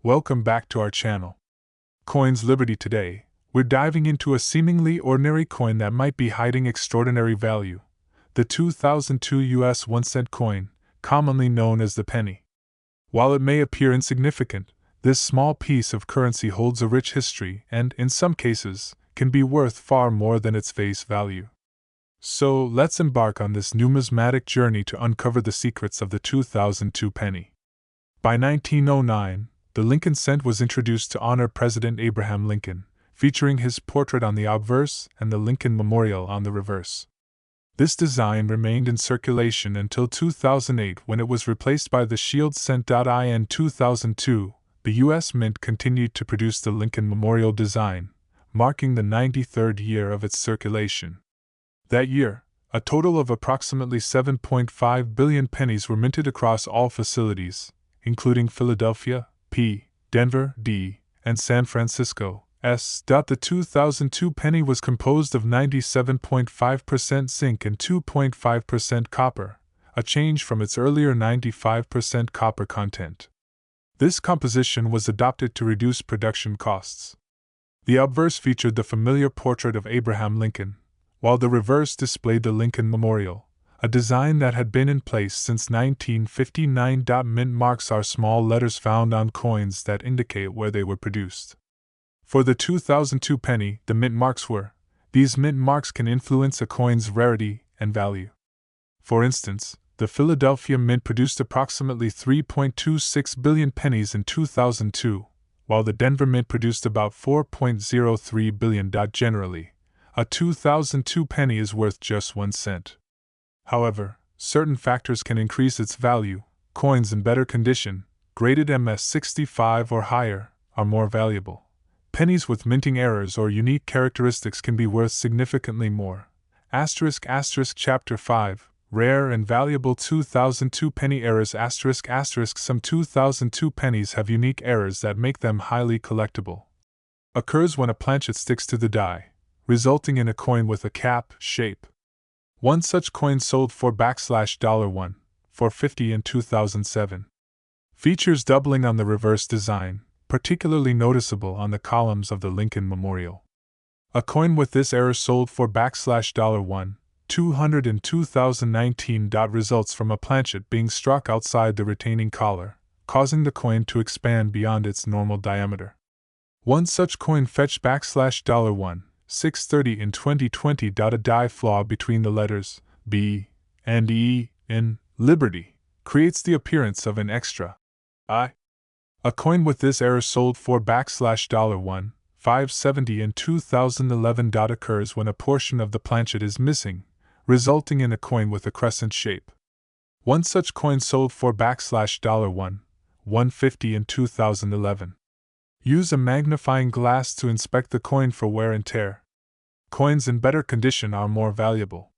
Welcome back to our channel. Coins Liberty. Today, we're diving into a seemingly ordinary coin that might be hiding extraordinary value. The 2002 US 1-cent coin, commonly known as the penny. While it may appear insignificant, this small piece of currency holds a rich history and, in some cases, can be worth far more than its face value. So, let's embark on this numismatic journey to uncover the secrets of the 2002 penny. By 1909, the Lincoln cent was introduced to honor President Abraham Lincoln, featuring his portrait on the obverse and the Lincoln Memorial on the reverse. This design remained in circulation until 2008, when it was replaced by the Shield cent. In 2002, the U.S. Mint continued to produce the Lincoln Memorial design, marking the 93rd year of its circulation. That year, a total of approximately 7.5 billion pennies were minted across all facilities, including Philadelphia, P., Denver, D., and San Francisco, S. The 2002 penny was composed of 97.5% zinc and 2.5% copper, a change from its earlier 95% copper content. This composition was adopted to reduce production costs. The obverse featured the familiar portrait of Abraham Lincoln, while the reverse displayed the Lincoln Memorial, a design that had been in place since 1959. Mint marks are small letters found on coins that indicate where they were produced. For the 2002 penny, the mint marks were. These mint marks can influence a coin's rarity and value. For instance, the Philadelphia Mint produced approximately 3.26 billion pennies in 2002, while the Denver Mint produced about 4.03 billion. Generally, a 2002 penny is worth just 1 cent. However, certain factors can increase its value. Coins in better condition, graded MS65 or higher, are more valuable. Pennies with minting errors or unique characteristics can be worth significantly more. *** Chapter 5, Rare and Valuable 2002 Penny Errors *** Some 2002 pennies have unique errors that make them highly collectible. Occurs when a planchet sticks to the die, resulting in a coin with a cap shape. One such coin sold for $1 for $50 in 2007. Features doubling on the reverse design, particularly noticeable on the columns of the Lincoln Memorial. A coin with this error sold for $1 200 in 2019. Results from a planchet being struck outside the retaining collar, causing the coin to expand beyond its normal diameter. One such coin fetched $1 630 in 2020. A die flaw between the letters B and E in Liberty creates the appearance of an extra I. A coin with this error sold for $1 570 in 2011. Occurs when a portion of the planchet is missing, resulting in a coin with a crescent shape. One such coin sold for $1 150 in 2011. Use a magnifying glass to inspect the coin for wear and tear. Coins in better condition are more valuable.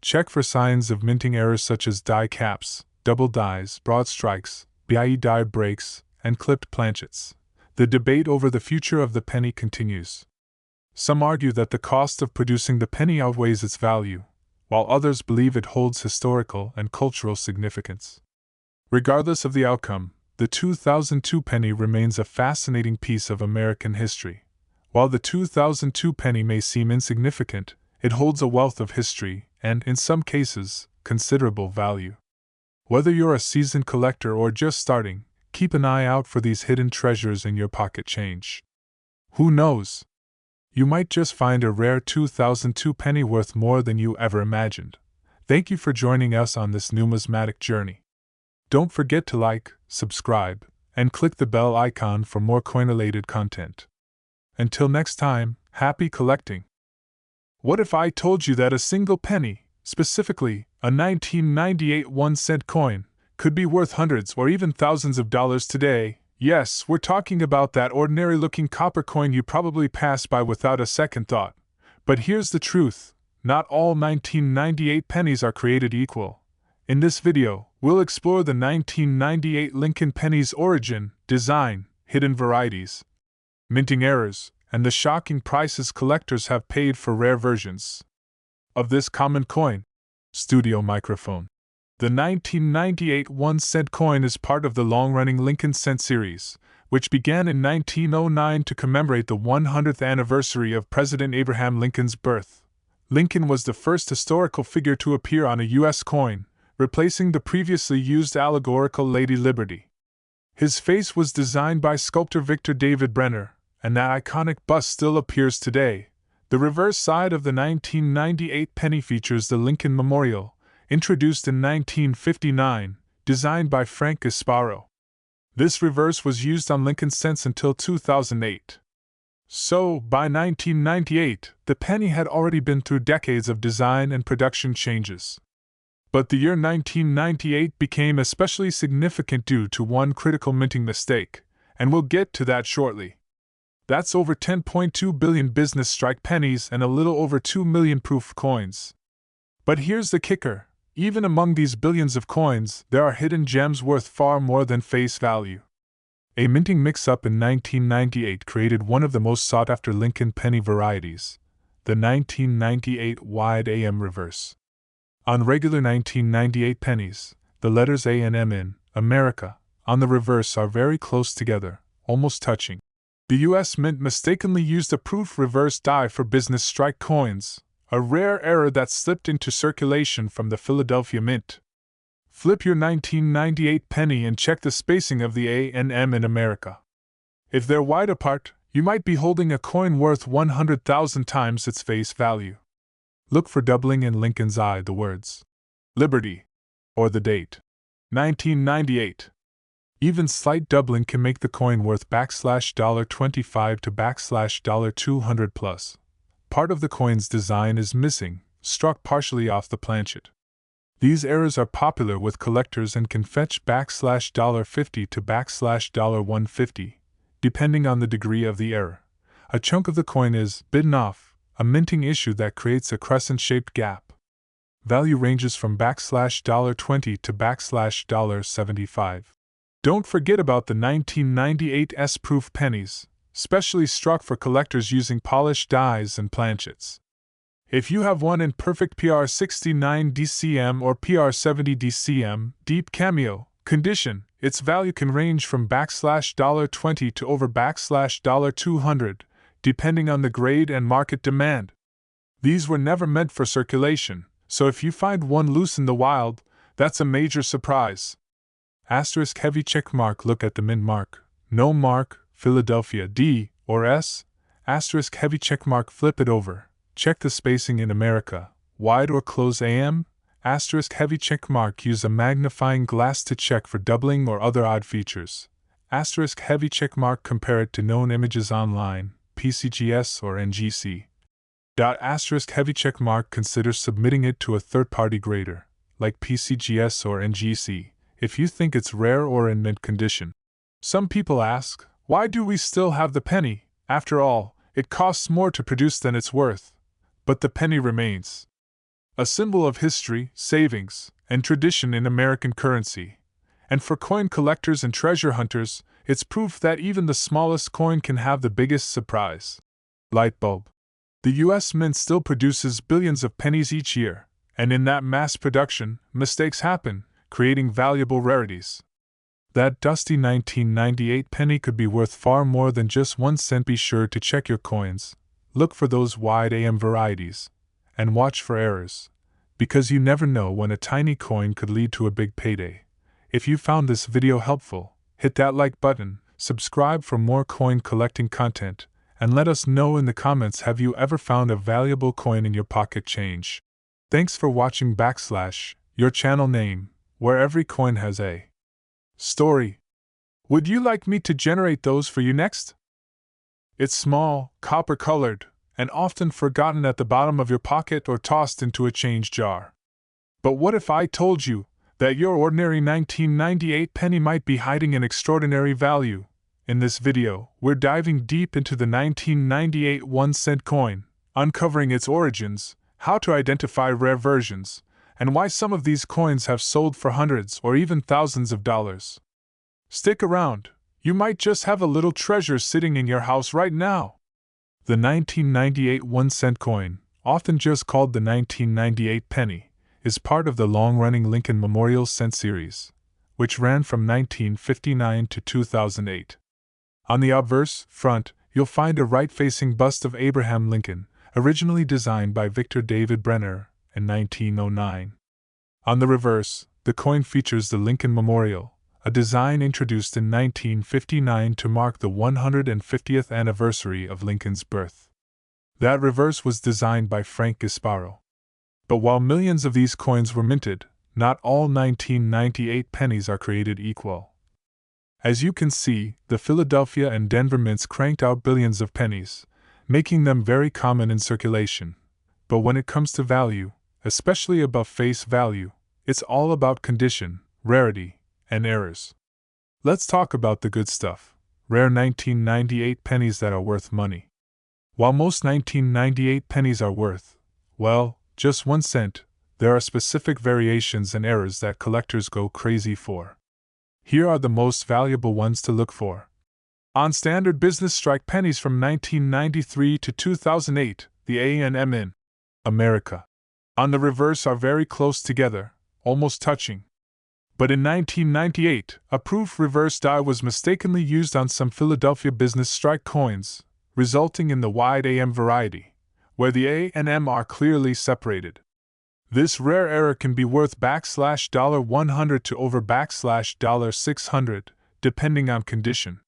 Check for signs of minting errors such as die caps, double dies, broad strikes, BIE die breaks, and clipped planchets. The debate over the future of the penny continues. Some argue that the cost of producing the penny outweighs its value, while others believe it holds historical and cultural significance. Regardless of the outcome, the 2002 penny remains a fascinating piece of American history. While the 2002 penny may seem insignificant, it holds a wealth of history and, in some cases, considerable value. Whether you're a seasoned collector or just starting, keep an eye out for these hidden treasures in your pocket change. Who knows? You might just find a rare 2002 penny worth more than you ever imagined. Thank you for joining us on this numismatic journey. Don't forget to like, subscribe, and click the bell icon for more coin-related content. Until next time, happy collecting! What if I told you that a single penny, specifically a 1998 1-cent coin, could be worth hundreds or even thousands of dollars today? Yes, we're talking about that ordinary-looking copper coin you probably passed by without a second thought. But here's the truth: not all 1998 pennies are created equal. In this video, we'll explore the 1998 Lincoln penny's origin, design, hidden varieties, minting errors, and the shocking prices collectors have paid for rare versions of this common coin. Studio microphone. The 1998 1-cent coin is part of the long-running Lincoln cent series, which began in 1909 to commemorate the 100th anniversary of President Abraham Lincoln's birth. Lincoln was the first historical figure to appear on a U.S. coin, replacing the previously used allegorical Lady Liberty. His face was designed by sculptor Victor David Brenner, and that iconic bust still appears today. The reverse side of the 1998 penny features the Lincoln Memorial, introduced in 1959, designed by Frank Gasparo. This reverse was used on Lincoln cents until 2008. So, by 1998, the penny had already been through decades of design and production changes. But the year 1998 became especially significant due to one critical minting mistake, and we'll get to that shortly. That's over 10.2 billion business strike pennies and a little over 2 million proof coins. But here's the kicker. Even among these billions of coins, there are hidden gems worth far more than face value. A minting mix-up in 1998 created one of the most sought-after Lincoln penny varieties, the 1998 wide AM reverse. On regular 1998 pennies, the letters A and M in America on the reverse are very close together, almost touching. The U.S. Mint mistakenly used a proof reverse die for business strike coins, a rare error that slipped into circulation from the Philadelphia Mint. Flip your 1998 penny and check the spacing of the A and M in America. If they're wide apart, you might be holding a coin worth 100,000 times its face value. Look for doubling in Lincoln's eye the words Liberty or the date 1998. Even slight doubling can make the coin worth $25 to $200 plus. Part of the coin's design is missing, struck partially off the planchet. These errors are popular with collectors and can fetch $50 to $150, depending on the degree of the error. A chunk of the coin is bitten off, a minting issue that creates a crescent-shaped gap. Value ranges from $20 to $75. Don't forget about the 1998 S-proof pennies, specially struck for collectors using polished dies and planchets. If you have one in perfect PR69 DCM or PR70 DCM, deep cameo, condition, its value can range from $20 to over $200, depending on the grade and market demand. These were never meant for circulation, so if you find one loose in the wild, that's a major surprise. Asterisk heavy check mark. Look at the mint mark. No mark, Philadelphia D or S. Asterisk heavy check mark. Flip it over. Check the spacing in America. Wide or close AM? Asterisk heavy check mark. Use a magnifying glass to check for doubling or other odd features. Asterisk heavy check mark. Compare it to known images online, PCGS or NGC. Asterisk heavy check mark. Consider submitting it to a third-party grader, like PCGS or NGC, if you think it's rare or in mint condition. Some people ask, why do we still have the penny? After all, it costs more to produce than it's worth. But the penny remains a symbol of history, savings, and tradition in American currency. And for coin collectors and treasure hunters, it's proof that even the smallest coin can have the biggest surprise. Light bulb. The U.S. Mint still produces billions of pennies each year, and in that mass production, mistakes happen, creating valuable rarities. That dusty 1998 penny could be worth far more than just 1 cent. Be sure to check your coins, look for those wide AM varieties, and watch for errors, because you never know when a tiny coin could lead to a big payday. If you found this video helpful, hit that like button, subscribe for more coin collecting content, and let us know in the comments, have you ever found a valuable coin in your pocket change? Thanks for watching / your channel name, where every coin has a story. Would you like me to generate those for you next? It's small, copper-colored, and often forgotten at the bottom of your pocket or tossed into a change jar. But what if I told you that your ordinary 1998 penny might be hiding an extraordinary value? In this video, we're diving deep into the 1998 1-cent coin, uncovering its origins, how to identify rare versions, and why some of these coins have sold for hundreds or even thousands of dollars. Stick around, you might just have a little treasure sitting in your house right now. The 1998 1-cent coin, often just called the 1998 penny, is part of the long-running Lincoln Memorial cent series, which ran from 1959 to 2008. On the obverse front, you'll find a right-facing bust of Abraham Lincoln, originally designed by Victor David Brenner in 1909. On the reverse, the coin features the Lincoln Memorial, a design introduced in 1959 to mark the 150th anniversary of Lincoln's birth. That reverse was designed by Frank Gasparo. But while millions of these coins were minted, not all 1998 pennies are created equal. As you can see, the Philadelphia and Denver mints cranked out billions of pennies, making them very common in circulation. But when it comes to value, especially above face value, it's all about condition, rarity, and errors. Let's talk about the good stuff, rare 1998 pennies that are worth money. While most 1998 pennies are worth, well, just 1 cent, there are specific variations and errors that collectors go crazy for. Here are the most valuable ones to look for. On standard business strike pennies from 1993 to 2008, the A&M in America. On the reverse are very close together, almost touching. But in 1998, a proof reverse die was mistakenly used on some Philadelphia business strike coins, resulting in the wide AM variety, where the A and M are clearly separated. This rare error can be worth $100 to over $600, depending on condition.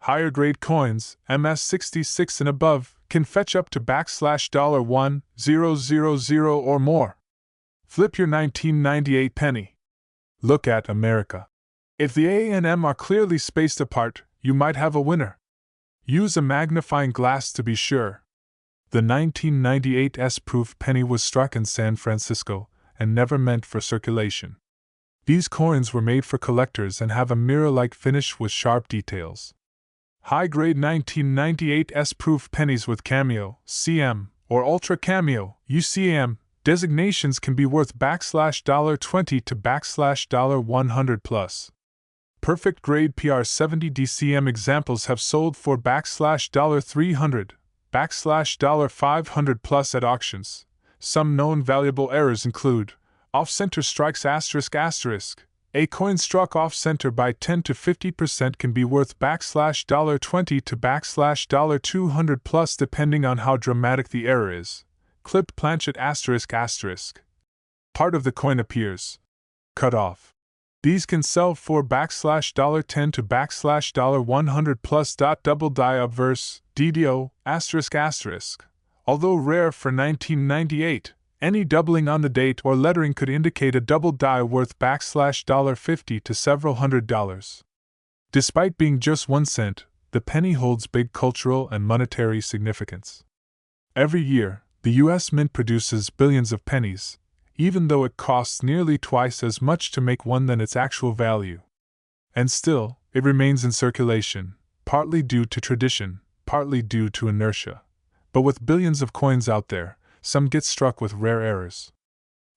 Higher grade coins, MS66 and above, can fetch up to $1,000 or more. Flip your 1998 penny. Look at America. If the A and M are clearly spaced apart, you might have a winner. Use a magnifying glass to be sure. The 1998 S-proof penny was struck in San Francisco and never meant for circulation. These coins were made for collectors and have a mirror-like finish with sharp details. High-grade 1998 S-proof pennies with cameo, CM, or ultra cameo, UCM, designations can be worth $20 to $100 plus. Perfect grade PR70 DCM examples have sold for $300, $500 plus at auctions. Some known valuable errors include off-center strikes ***. A coin struck off-center by 10 to 50% can be worth $20 to $200 plus depending on how dramatic the error is. Clipped planchet ***. Part of the coin appears cut off. These can sell for $10 to $100 plus. Double die obverse, DDO, ***. Although rare for 1998, any doubling on the date or lettering could indicate a double die worth $50 to several $100. Despite being just 1 cent, the penny holds big cultural and monetary significance. Every year, the U.S. Mint produces billions of pennies, even though it costs nearly twice as much to make one than its actual value. And still, it remains in circulation, partly due to tradition, partly due to inertia. But with billions of coins out there, some get struck with rare errors.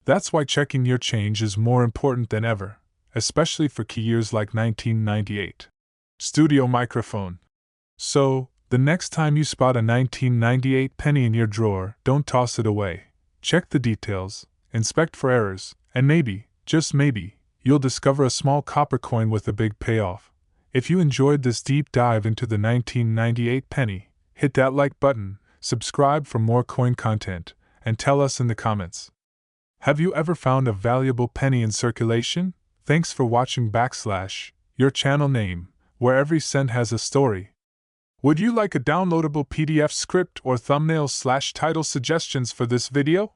That's why checking your change is more important than ever, especially for key years like 1998. Studio microphone. So, the next time you spot a 1998 penny in your drawer, don't toss it away. Check the details, inspect for errors, and maybe, just maybe, you'll discover a small copper coin with a big payoff. If you enjoyed this deep dive into the 1998 penny, hit that like button, subscribe for more coin content, and tell us in the comments. Have you ever found a valuable penny in circulation? Thanks for watching / your channel name, where every cent has a story. Would you like a downloadable PDF script or thumbnail / title suggestions for this video?